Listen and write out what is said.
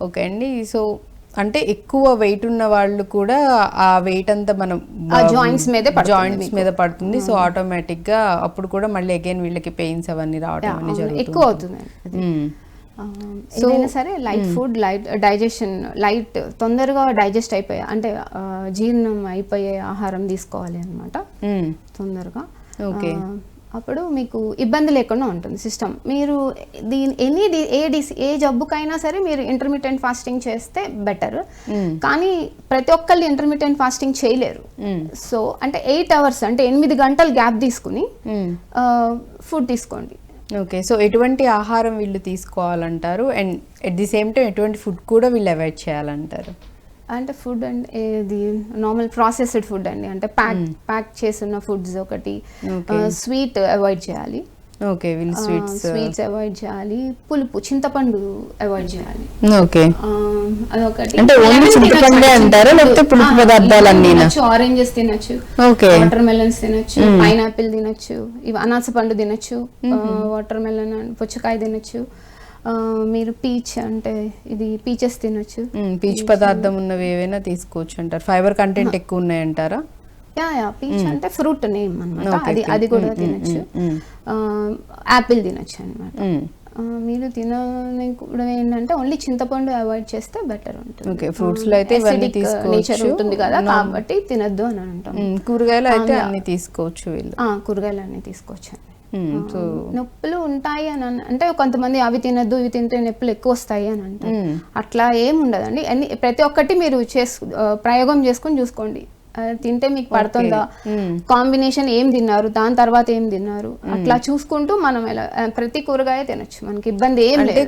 Okay అండి. So అంటే ఎక్కువ వెయిట్ ఉన్న వాళ్ళు కూడా ఆ వెయిట్ అంతా మనం జాయింట్స్ మీద పడుతుంది. సో ఆటోమేటిక్ గా అప్పుడు కూడా మళ్ళీ అగైన్ వీళ్ళకి పెయిన్స్ అవన్నీ రావడం అనేది జరుగుతుంది, ఎక్కువ అవుతుంది. ఏదైనా సరే light food, light digestion, light తొందరగా డైజెస్ట్ అయిపోయే అంటే జీర్ణం అయిపోయే ఆహారం తీసుకోవాలి అన్నమాట తొందరగా. ఓకే, అప్పుడు మీకు ఇబ్బంది లేకుండా ఉంటుంది సిస్టమ్. మీరు ఏ జబ్బుకైనా సరే మీరు ఇంటర్మీడియట్ ఫాస్టింగ్ చేస్తే బెటర్. కానీ ప్రతి ఒక్కళ్ళు ఇంటర్మీడియట్ ఫాస్టింగ్ చేయలేరు. సో అంటే 8 hours అంటే 8 గంటలు గ్యాప్ తీసుకుని ఫుడ్ తీసుకోండి. ఓకే, సో ఎటువంటి ఆహారం వీళ్ళు తీసుకోవాలంటారు and at the same time ఎటువంటి ఫుడ్ కూడా వీళ్ళు అవాయిడ్ చేయాలంటారు? అంటే ఫుడ్ అంటే ఇది నార్మల్ ప్రాసెస్డ్ ఫుడ్ అండి, అంటే ప్యాక్ చేసిన ఫుడ్స్ ఒకటి. స్వీట్ అవాయిడ్ చేయాలి. ఓకే, వీళ్ళు స్వీట్స్ అవాయిడ్ చేయాలి. పులుపు, చింతపండు అవాయిడ్ చేయాలి. ఓకే, అదొకటి. అంటే ఓన్లీ చింతపండే అంటారా లేకపోతే పులుపు పదార్థాలు అన్నీ? ఆరెంజెస్ తినొచ్చు, వాటర్ మెలన్స్ తినొచ్చు, పైనాపిల్ తినొచ్చు, ఇవి అనాస పండు తినొచ్చు, వాటర్ మెలన్, పుచ్చకాయ తినొచ్చు. మీరు పీచ్ అంటే ఇది పీచెస్ తినొచ్చు. పీచ్ పదార్థం ఉన్నవి ఏవైనా తీసుకోవచ్చు అంటారు. ఫైబర్ కంటెంట్ ఎక్కువ ఉన్నాయంటారా? పీచ్ అంటే ఫ్రూట్ నేమ్ అన్నమాట. అది కూడా తినొచ్చు. యాపిల్ తినొచ్చు అన్నమాట. మీరు తినని కూడా ఏంటంటే ఓన్లీ చింతపండు అవాయిడ్ చేస్తే బెటర్ ఉంటుంది. ఓకే, ఫ్రూట్స్ లో అయితే ఇవన్నీ నేచర్ ఉంటుంది కదా, కాబట్టి తినద్దు అని అంటాం. కూరగాయలు అయితే అన్ని తీసుకోవచ్చు వీళ్ళు. కూరగాయలు అన్ని తీసుకోవచ్చు. నొప్పులు ఉంటాయి అని అంటే కొంతమంది అవి తినద్దు, ఇవి తింటే నొప్పులు ఎక్కువ వస్తాయి అని అంటారు. అట్లా ఏమి ఉండదండి. ప్రతి ఒక్కటి మీరు ప్రయోగం చేసుకుని చూసుకోండి. తింటే మీకు పడుతుందా, కాంబినేషన్ ఏం తిన్నారు, దాని తర్వాత ఏం తిన్నారు, అట్లా చూసుకుంటూ మనం ప్రతి కూరగాయ తినొచ్చు, మనకి ఇబ్బంది ఏం లేదు.